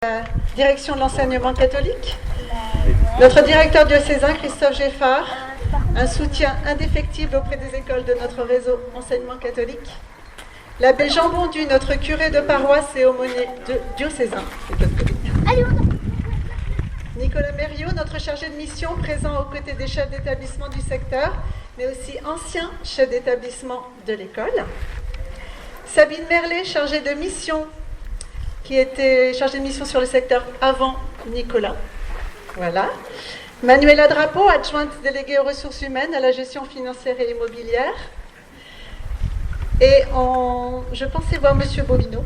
La direction de l'enseignement catholique, notre directeur diocésain Christophe Geffard, un soutien indéfectible auprès des écoles de notre réseau enseignement catholique, l'abbé Jean Bondu, notre curé de paroisse et aumônier diocésain, Nicolas Mériot, notre chargé de mission présent aux côtés des chefs d'établissement du secteur, mais aussi ancien chef d'établissement de l'école, Sabine Merlet, chargée de mission, qui était chargée de mission sur le secteur avant Nicolas. Voilà. Manuela Drapeau, adjointe déléguée aux ressources humaines à la gestion financière et immobilière. Et je pensais voir Monsieur Bovino,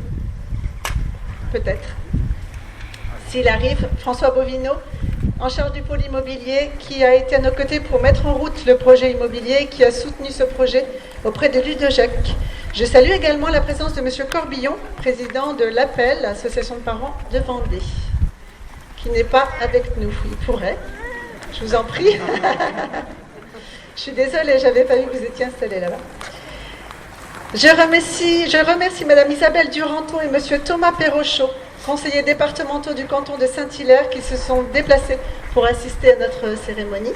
peut-être. S'il arrive, François Bovino, en charge du pôle immobilier, qui a été à nos côtés pour mettre en route le projet immobilier, qui a soutenu ce projet auprès de Ludojac. Je salue également la présence de M. Corbillon, président de l'APEL, l'Association de parents de Vendée, qui n'est pas avec nous. Il pourrait. Je vous en prie. Je suis désolée, je n'avais pas vu que vous étiez installés là-bas. Je remercie Mme Isabelle Duranton et M. Thomas Perrochot, conseillers départementaux du canton de Saint-Hilaire, qui se sont déplacés pour assister à notre cérémonie.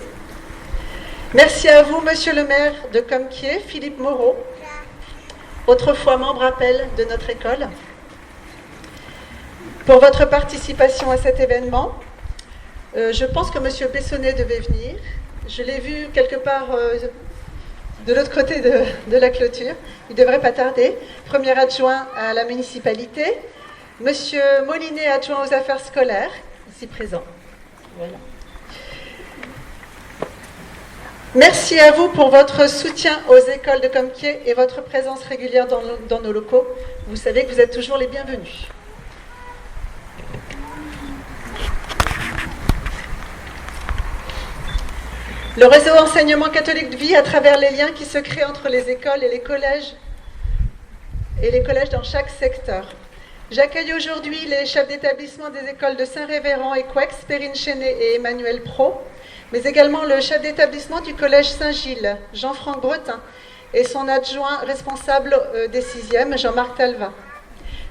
Merci à vous, Monsieur le maire de Comquier, Philippe Moreau, autrefois membre appel de notre école, pour votre participation à cet événement. Je pense que M. Bessonnet devait venir. Je l'ai vu quelque part de l'autre côté de la clôture. Il ne devrait pas tarder. Premier adjoint à la municipalité. M. Molinet, adjoint aux affaires scolaires, ici présent. Voilà. Merci à vous pour votre soutien aux écoles de Comquier et votre présence régulière dans nos locaux. Vous savez que vous êtes toujours les bienvenus. Le réseau enseignement catholique vit à travers les liens qui se créent entre les écoles et les collèges dans chaque secteur. J'accueille aujourd'hui les chefs d'établissement des écoles de Saint-Révérend et Couex, Perrine Chenet et Emmanuel Pro, mais également le chef d'établissement du collège Saint-Gilles, Jean-Franck Bretin, et son adjoint responsable des 6e, Jean-Marc Talva.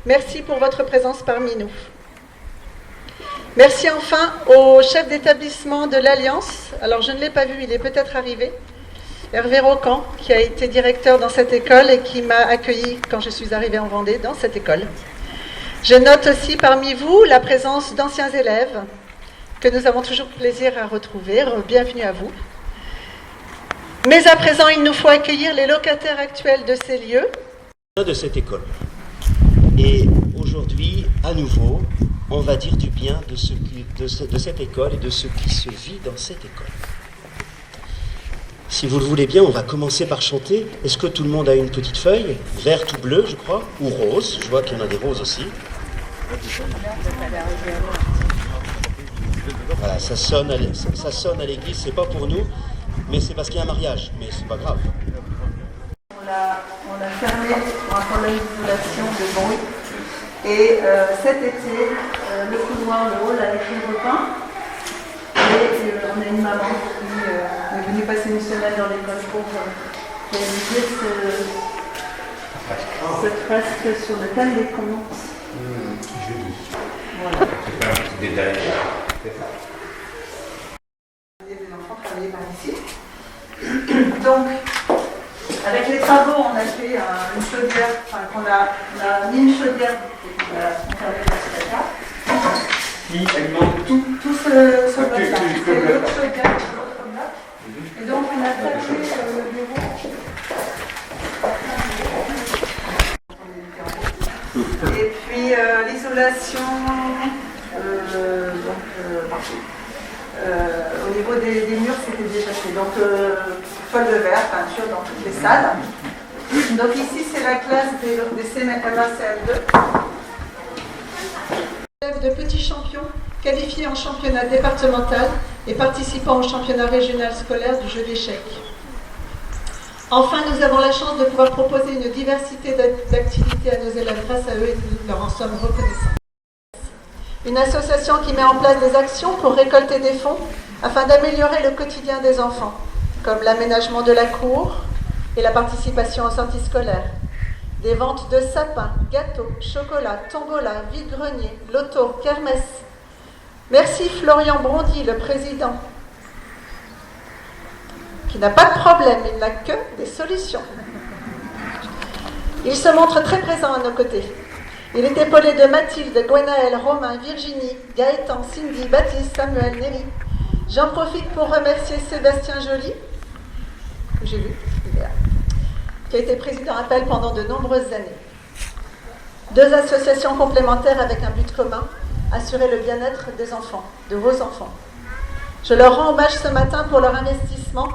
Merci pour votre présence parmi nous. Merci enfin au chef d'établissement de l'Alliance. Alors je ne l'ai pas vu, il est peut-être arrivé. Hervé Rocan, qui a été directeur dans cette école et qui m'a accueilli quand je suis arrivée en Vendée dans cette école. Je note aussi parmi vous la présence d'anciens élèves que nous avons toujours plaisir à retrouver. Bienvenue à vous. Mais à présent, il nous faut accueillir les locataires actuels de ces lieux. De cette école. Et aujourd'hui, à nouveau, on va dire du bien de cette école et de ce qui se vit dans cette école. Si vous le voulez bien, on va commencer par chanter. Est-ce que tout le monde a une petite feuille, verte ou bleue, je crois, ou rose? Je vois qu'il y en a des roses aussi. Voilà, ça sonne à l'église, c'est pas pour nous, mais c'est parce qu'il y a un mariage, mais c'est pas grave. On a fermé pour un problème d'isolation de bruit. Et cet été, le couloir, le hall a été repeint. Et on a une maman qui est venue passer une semaine dans l'école pour réaliser cette fresque sur le thème des contes. Voilà. C'est pas un petit détail. Il y a des enfants travaillés par ici. Donc, avec les travaux, on a fait une chaudière, on a mis une chaudière pour faire les placata. Qui alimente tout. Tout ce bloc-là. C'est l'autre chaudière, l'autre bloc. Et donc, on a tapé le bureau. Et puis, l'isolation, au niveau des murs, c'était déjà fait. Donc, toile de verre, peinture dans toutes les salles. Donc ici, c'est la classe des CM1, CM2. De petits champions qualifiés en championnat départemental et participant au championnat régional scolaire du jeu d'échecs. Enfin, nous avons la chance de pouvoir proposer une diversité d'activités à nos élèves. Grâce à eux, et nous leur en sommes reconnaissants. Une association qui met en place des actions pour récolter des fonds afin d'améliorer le quotidien des enfants, comme l'aménagement de la cour et la participation aux sorties scolaires. Des ventes de sapins, gâteaux, chocolats, tombola, vide-grenier, loto, kermesse. Merci Florian Brondy, le président, qui n'a pas de problème, il n'a que des solutions. Il se montre très présent à nos côtés. Il est épaulé de Mathilde, Gwenaël, Romain, Virginie, Gaëtan, Cindy, Baptiste, Samuel, Néry. J'en profite pour remercier Sébastien Joly, que j'ai vu, qui a été président Appel pendant de nombreuses années. 2 associations complémentaires avec un but commun, assurer le bien-être des enfants, de vos enfants. Je leur rends hommage ce matin pour leur investissement.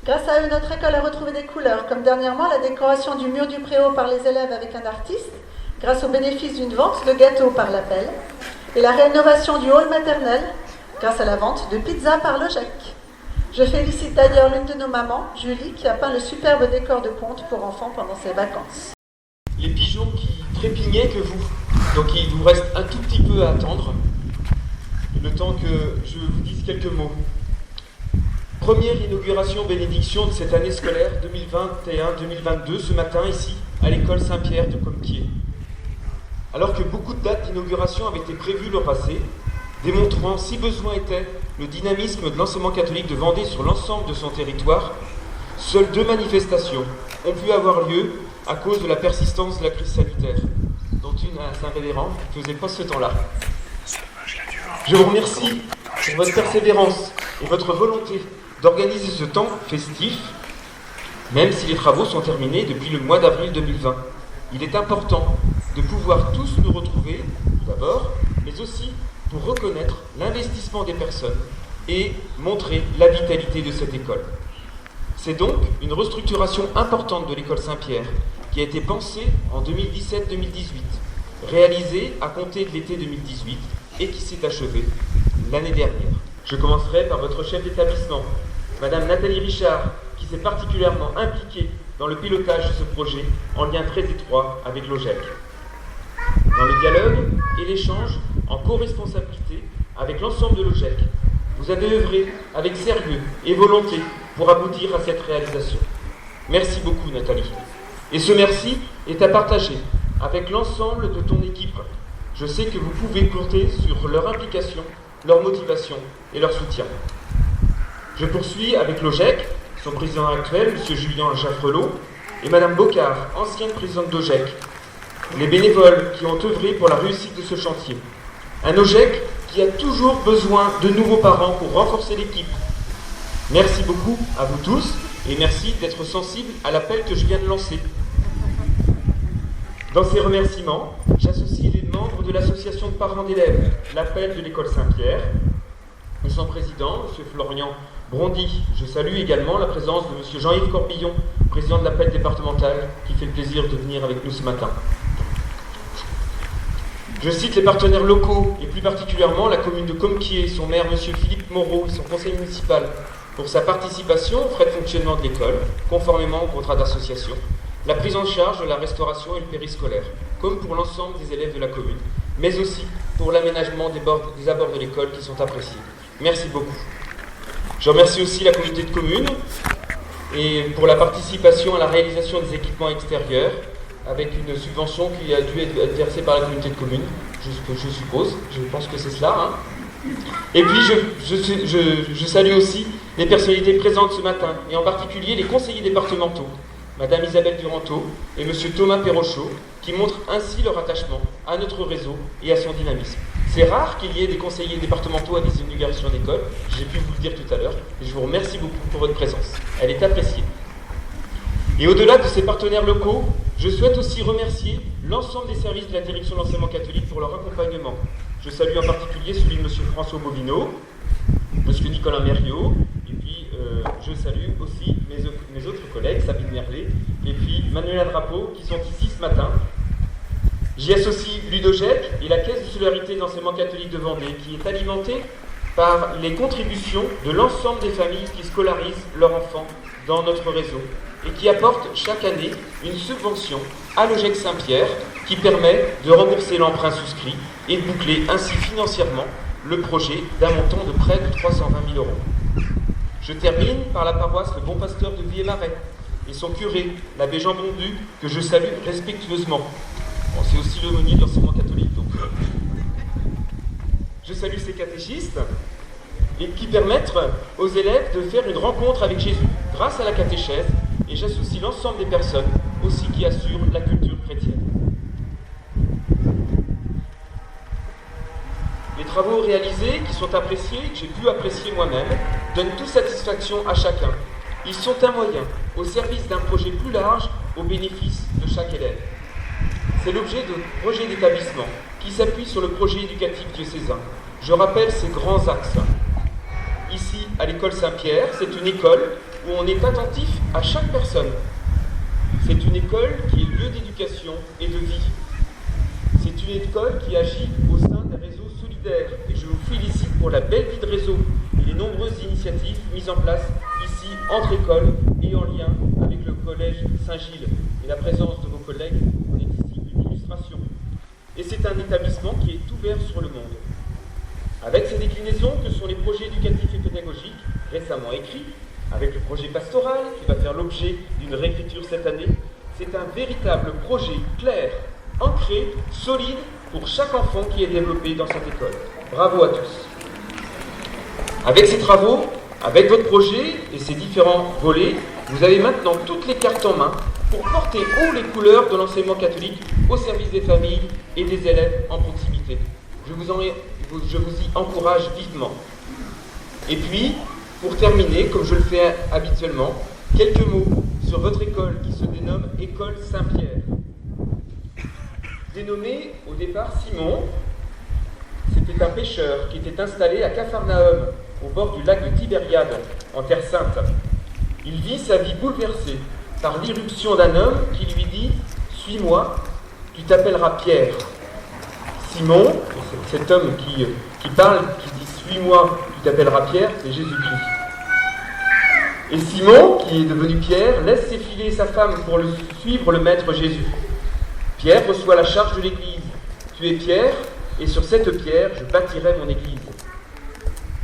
Grâce à eux, notre école a retrouvé des couleurs, comme dernièrement la décoration du mur du préau par les élèves avec un artiste, grâce au bénéfice d'une vente de gâteaux par l'Appel, et la rénovation du hall maternel, grâce à la vente de pizza par le GEC. Je félicite d'ailleurs l'une de nos mamans, Julie, qui a peint le superbe décor de conte pour enfants pendant ses vacances. Les pigeons qui trépignaient que vous. Donc il vous reste un tout petit peu à attendre, le temps que je vous dise quelques mots. Première inauguration bénédiction de cette année scolaire 2021-2022, ce matin ici, à l'école Saint-Pierre de Compiègne. Alors que beaucoup de dates d'inauguration avaient été prévues le passé, démontrant, si besoin était, le dynamisme de l'enseignement catholique de Vendée sur l'ensemble de son territoire, seules 2 manifestations ont pu avoir lieu à cause de la persistance de la crise sanitaire, dont une à Saint-Révérend ne faisait pas ce temps-là. Je vous remercie pour votre persévérance et votre volonté d'organiser ce temps festif, même si les travaux sont terminés depuis le mois d'avril 2020. Il est important de pouvoir tous nous retrouver, d'abord, mais aussi pour reconnaître l'investissement des personnes et montrer la vitalité de cette école. C'est donc une restructuration importante de l'école Saint-Pierre qui a été pensée en 2017-2018, réalisée à compter de l'été 2018 et qui s'est achevée l'année dernière. Je commencerai par votre chef d'établissement, Madame Nathalie Richard, qui s'est particulièrement impliquée dans le pilotage de ce projet en lien très étroit avec l'OGEC. Dans le dialogue et l'échange en co-responsabilité avec l'ensemble de l'OGEC, vous avez œuvré avec sérieux et volonté pour aboutir à cette réalisation. Merci beaucoup Nathalie. Et ce merci est à partager avec l'ensemble de ton équipe. Je sais que vous pouvez compter sur leur implication, leur motivation et leur soutien. Je poursuis avec l'OGEC, son président actuel, M. Julien Jaffrelot, et Mme Bocard, ancienne présidente d'OGEC, les bénévoles qui ont œuvré pour la réussite de ce chantier. Un OGEC qui a toujours besoin de nouveaux parents pour renforcer l'équipe. Merci beaucoup à vous tous et merci d'être sensibles à l'appel que je viens de lancer. Dans ces remerciements, j'associe les membres de l'association de parents d'élèves, l'appel de l'école Saint-Pierre, et son président, M. Florian Brondy. Je salue également la présence de M. Jean-Yves Corbillon, président de l'appel départemental, qui fait le plaisir de venir avec nous ce matin. Je cite les partenaires locaux, et plus particulièrement la commune de Compiègne, son maire M. Philippe Moreau et son conseil municipal, pour sa participation aux frais de fonctionnement de l'école, conformément au contrat d'association, la prise en charge de la restauration et le périscolaire, comme pour l'ensemble des élèves de la commune, mais aussi pour l'aménagement des abords de l'école qui sont appréciés. Merci beaucoup. Je remercie aussi la communauté de communes et pour la participation à la réalisation des équipements extérieurs, avec une subvention qui a dû être versée par la communauté de communes, je suppose, je pense que c'est cela. Et puis je salue aussi les personnalités présentes ce matin, et en particulier les conseillers départementaux, Madame Isabelle Duranteau et Monsieur Thomas Perrochot, qui montrent ainsi leur attachement à notre réseau et à son dynamisme. C'est rare qu'il y ait des conseillers départementaux à des inaugurations d'école, j'ai pu vous le dire tout à l'heure, et je vous remercie beaucoup pour votre présence. Elle est appréciée. Et au-delà de ces partenaires locaux, je souhaite aussi remercier l'ensemble des services de la direction de l'enseignement catholique pour leur accompagnement. Je salue en particulier celui de M. François Bovineau, M. Nicolas Mériot, et puis je salue aussi mes autres collègues, Sabine Merlet, et puis Manuela Drapeau, qui sont ici ce matin. J'y associe l'UDOGEC et la Caisse de solidarité de l'enseignement catholique de Vendée, qui est alimentée par les contributions de l'ensemble des familles qui scolarisent leurs enfants dans notre réseau et qui apporte chaque année une subvention à l'OGEC Saint-Pierre qui permet de rembourser l'emprunt souscrit et de boucler ainsi financièrement le projet d'un montant de près de 320 000 €. Je termine par la paroisse Le Bon Pasteur de Vielle-Marais et son curé, l'abbé Jean Bondu, que je salue respectueusement. Bon, c'est aussi l'aumônier de l'enseignement catholique, donc je salue ces catéchistes et qui permettent aux élèves de faire une rencontre avec Jésus grâce à la catéchèse, et j'associe l'ensemble des personnes aussi qui assurent la culture chrétienne. Les travaux réalisés, qui sont appréciés, que j'ai pu apprécier moi-même, donnent toute satisfaction à chacun. Ils sont un moyen au service d'un projet plus large au bénéfice de chaque élève. C'est l'objet de projet d'établissement qui s'appuie sur le projet éducatif diocésain. Je rappelle ces grands axes. Ici, à l'école Saint-Pierre, c'est une école où on est attentif à chaque personne. C'est une école qui est lieu d'éducation et de vie. C'est une école qui agit au sein d'un réseau solidaire et je vous félicite pour la belle vie de réseau et les nombreuses initiatives mises en place ici entre écoles et en lien avec le collège Saint-Gilles. Et la présence de vos collègues en est ici une illustration. Et c'est un établissement qui est ouvert sur le monde. Avec ces déclinaisons que sont les projets éducatifs et pédagogiques récemment écrits, avec le projet pastoral qui va faire l'objet d'une réécriture cette année, c'est un véritable projet clair, ancré, solide pour chaque enfant qui est développé dans cette école. Bravo à tous. Avec ces travaux, avec votre projet et ses différents volets, vous avez maintenant toutes les cartes en main pour porter haut les couleurs de l'enseignement catholique au service des familles et des élèves en proximité. Je vous y encourage vivement. Et puis, pour terminer, comme je le fais habituellement, quelques mots sur votre école qui se dénomme École Saint-Pierre. Dénommé au départ Simon, c'était un pêcheur qui était installé à Capharnaüm, au bord du lac de Tibériade, en Terre Sainte. Il vit sa vie bouleversée par l'irruption d'un homme qui lui dit « Suis-moi, tu t'appelleras Pierre ». Simon, cet homme qui parle, qui dit « Suis-moi, tu t'appelleras Pierre », c'est Jésus-Christ. Et Simon, qui est devenu Pierre, laisse s'effiler sa femme pour suivre le Maître Jésus. Pierre reçoit la charge de l'Église. « Tu es Pierre, et sur cette pierre, je bâtirai mon Église. »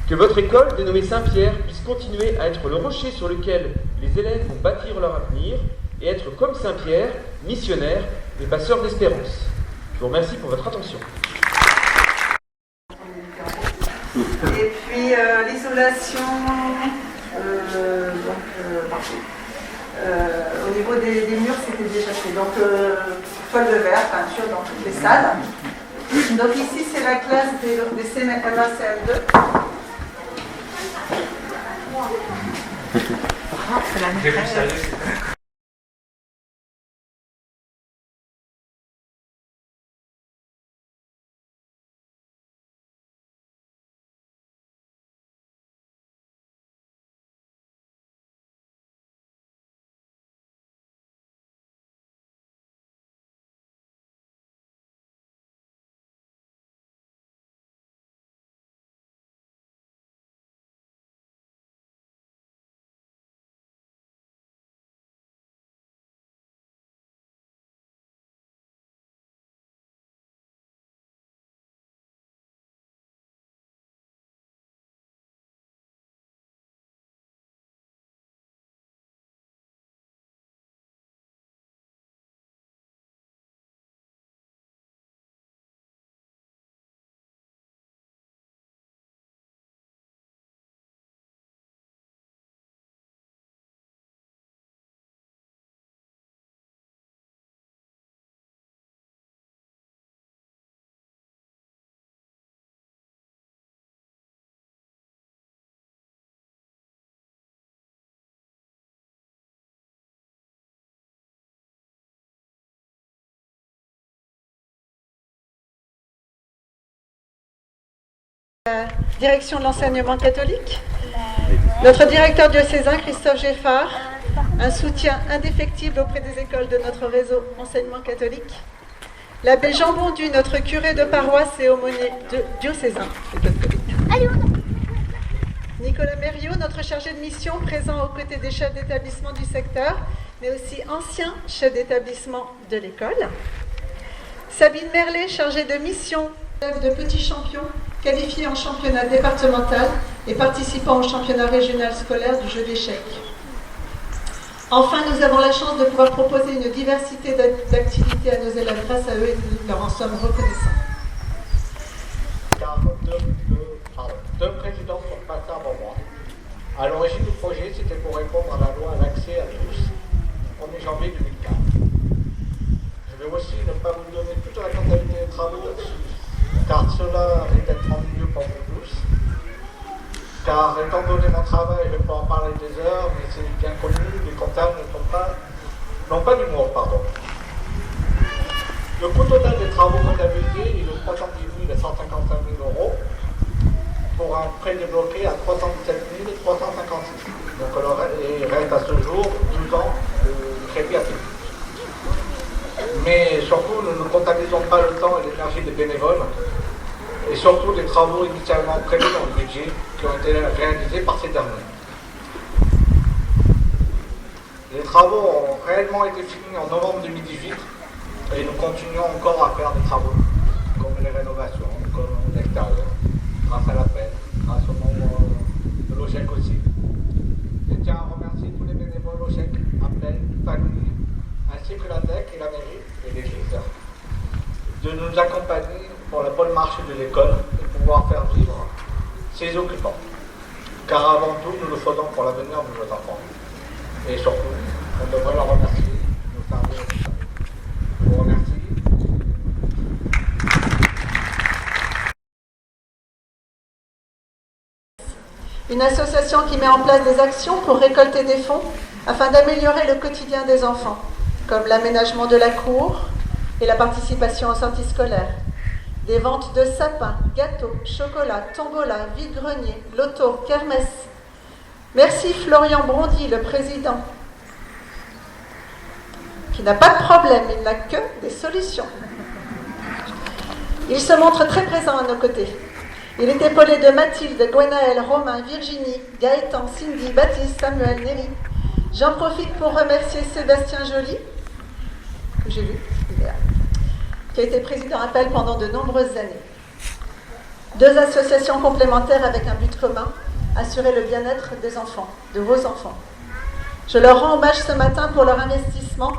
Que votre école, dénommée Saint-Pierre, puisse continuer à être le rocher sur lequel les élèves vont bâtir leur avenir et être comme Saint-Pierre, missionnaires et passeurs d'espérance. Je vous remercie pour votre attention. Et puis l'isolation, au niveau des murs, c'était déjà fait. Donc toile de verre, peinture dans toutes les salles. Donc ici, c'est la classe des CM1, CM2. C'est la maîtresse. Direction de l'enseignement catholique, notre directeur diocésain Christophe Geffard, un soutien indéfectible auprès des écoles de notre réseau enseignement catholique, l'abbé Jean Bondu, notre curé de paroisse et aumônier diocésain, Nicolas Mériot, notre chargé de mission présent aux côtés des chefs d'établissement du secteur, mais aussi ancien chef d'établissement de l'école, Sabine Merlet, chargée de mission de petits champions, qualifiés en championnat départemental et participant au championnat régional scolaire du jeu d'échecs. Enfin, nous avons la chance de pouvoir proposer une diversité d'activités à nos élèves grâce à eux et nous leur en sommes reconnaissants. Car deux présidents sont passés avant moi. À l'origine du projet, c'était pour répondre à la loi à l'accès à tous, 1er janvier 2004. Je vais aussi ne pas vous donner toute la totalité des travaux là-dessus, car cela risque d'être ennuyeux pour vous tous. Car étant donné mon travail, je peux en parler des heures, mais c'est bien connu, les comptables n'ont pas d'humour, pardon. Le coût total des travaux comptabilisés est de 310 000 à 155 000 euros pour un prêt débloqué à 317 356. Donc il reste à ce jour 12 ans de crédit à payer. Mais surtout, nous ne comptabilisons pas le temps et l'énergie des bénévoles et surtout des travaux initialement prévus dans le budget qui ont été réalisés par ces derniers. Les travaux ont réellement été finis en novembre 2018 et nous continuons encore à faire des travaux, comme les rénovations, comme l'extérieur, grâce à l'appel, grâce au nombre de l'OGEC aussi. Je tiens à remercier tous les bénévoles OGEC, appel, famille, ainsi que la DEC et la mairie et l'église, de nous accompagner pour la bonne marche de l'école et pouvoir faire vivre ses occupants. Car avant tout, nous le faisons pour l'avenir de nos enfants. Et surtout, on devrait leur remercier de nous servir de ça. Je vous remercie. Une association qui met en place des actions pour récolter des fonds afin d'améliorer le quotidien des enfants, comme l'aménagement de la cour et la participation aux sorties scolaires. Des ventes de sapins, gâteaux, chocolats, tombola, vide-grenier, loto, kermesse. Merci Florian Brondy, le président, qui n'a pas de problème, il n'a que des solutions. Il se montre très présent à nos côtés. Il est épaulé de Mathilde, Gwenaël, Romain, Virginie, Gaëtan, Cindy, Baptiste, Samuel, Néry. J'en profite pour remercier Sébastien Joly, que j'ai vu, qui a été président Appel pendant de nombreuses années. Deux associations complémentaires avec un but commun, assurer le bien-être des enfants, de vos enfants. Je leur rends hommage ce matin pour leur investissement.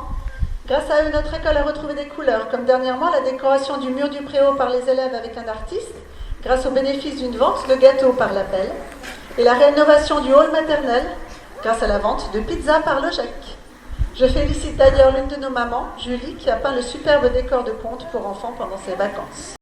Grâce à eux, notre école a retrouvé des couleurs, comme dernièrement la décoration du mur du préau par les élèves avec un artiste, grâce au bénéfice d'une vente de gâteaux par l'appel, et la rénovation du hall maternel, grâce à la vente de pizza par le GEC. Je félicite d'ailleurs l'une de nos mamans, Julie, qui a peint le superbe décor de conte pour enfants pendant ses vacances.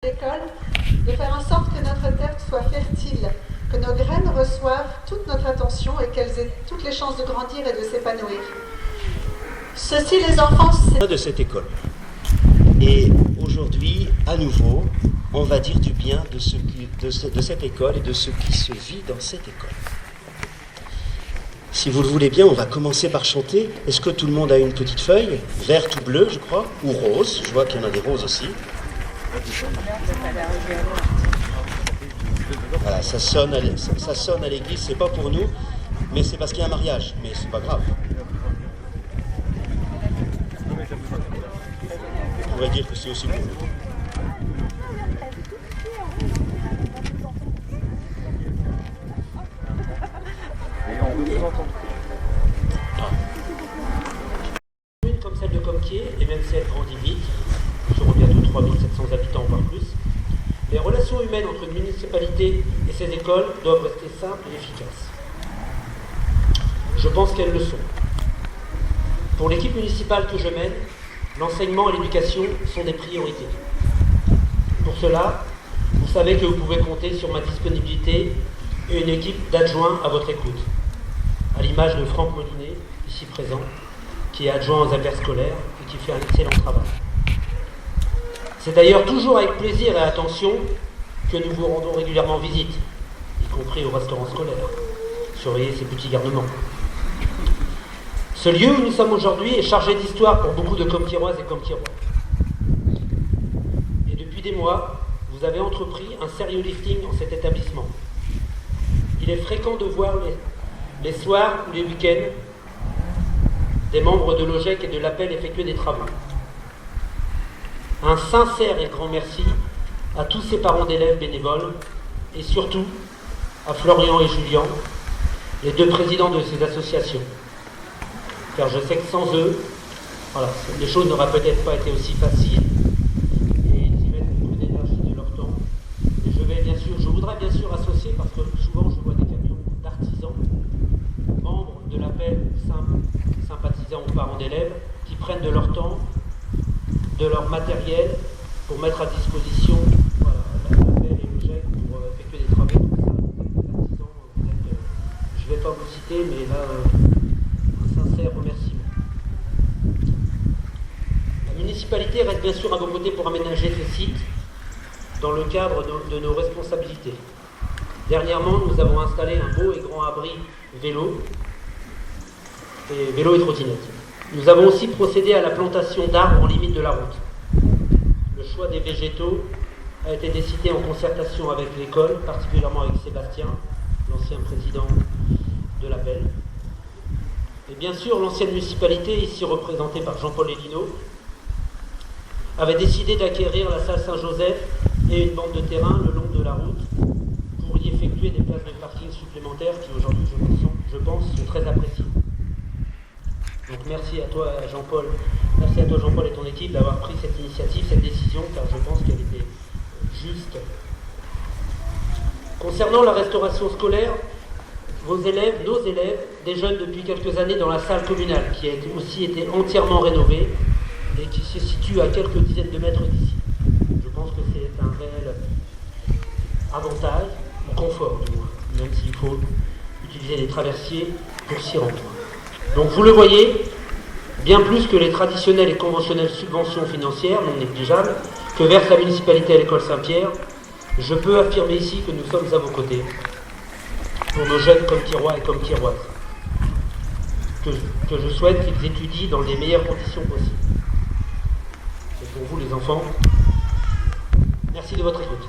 l'école, de faire en sorte que notre terre soit fertile, que nos graines reçoivent toute notre attention et qu'elles aient toutes les chances de grandir et de s'épanouir. Ceci, les enfants, c'est de cette école. Et aujourd'hui, à nouveau, on va dire du bien de cette école et de ce qui se vit dans cette école. Si vous le voulez bien, on va commencer par chanter. Est-ce que tout le monde a une petite feuille, verte ou bleue, je crois, ou rose? Je vois qu'il y en a des roses aussi. Voilà, ça sonne à l'église, c'est pas pour nous, mais c'est parce qu'il y a un mariage, mais c'est pas grave. On pourrait dire que c'est aussi pour nous. Comme celle de Comquier, et même si elle grandit vite, nous serons bientôt 3700 habitants, voire plus, les relations humaines entre une municipalité et ses écoles doivent rester simples et efficaces. Je pense qu'elles le sont. Pour l'équipe municipale que je mène, l'enseignement et l'éducation sont des priorités. Pour cela, vous savez que vous pouvez compter sur ma disponibilité et une équipe d'adjoints à votre écoute, à l'image de Franck Molinet, ici présent, qui est adjoint aux affaires scolaires et qui fait un excellent travail. C'est d'ailleurs toujours avec plaisir et attention que nous vous rendons régulièrement visite, y compris au restaurant scolaire. Surveillez ces petits garnements. Ce lieu où nous sommes aujourd'hui est chargé d'histoire pour beaucoup de Comquiéroises et Comquiérois. Et depuis des mois, vous avez entrepris un sérieux lifting dans cet établissement. Il est fréquent de voir les soirs ou les week-ends des membres de l'OGEC et de l'APEL effectuer des travaux. Un sincère et grand merci à tous ces parents d'élèves bénévoles et surtout à Florian et Julien, les deux présidents de ces associations. Car je sais que sans eux, voilà, les choses n'auraient peut-être pas été aussi faciles. Et ils y mettent beaucoup d'énergie de leur temps. Et je voudrais bien sûr associer, parce que souvent je vois des camions d'artisans, membres de l'APEL, sympathisants ou parents d'élèves, qui prennent de leur temps, de leur matériel pour mettre à disposition l'APEL et l'OGEC pour effectuer des travaux. Donc ça, vous êtes des artisans, je ne vais pas vous citer, mais là, un sincère remerciement. La municipalité reste bien sûr à vos côtés pour aménager ces sites dans le cadre de nos responsabilités. Dernièrement, nous avons installé un beau et grand abri vélo et trottinette. Nous avons aussi procédé à la plantation d'arbres en limite de la route. Le choix des végétaux a été décidé en concertation avec l'école, particulièrement avec Sébastien, l'ancien président de l'APEL. Et bien sûr, l'ancienne municipalité, ici représentée par Jean-Paul Elino, avait décidé d'acquérir la salle Saint-Joseph et une bande de terrain le long de la route pour y effectuer des places de parking supplémentaires qui aujourd'hui, je pense, sont très appréciées. Donc merci à toi Jean-Paul et ton équipe d'avoir pris cette initiative, cette décision, car je pense qu'elle était juste. Concernant la restauration scolaire, nos élèves, déjeunent depuis quelques années dans la salle communale, qui a aussi été entièrement rénovée et qui se situe à quelques dizaines de mètres d'ici. Je pense que c'est un réel avantage, ou confort du moins, même s'il faut utiliser des traversiers pour s'y rendre. Donc vous le voyez, bien plus que les traditionnelles et conventionnelles subventions financières non négligeables que verse la municipalité à l'école Saint-Pierre, je peux affirmer ici que nous sommes à vos côtés pour nos jeunes Comquiérois et Comquiéroises, que je souhaite qu'ils étudient dans les meilleures conditions possibles. Et pour vous les enfants, merci de votre écoute.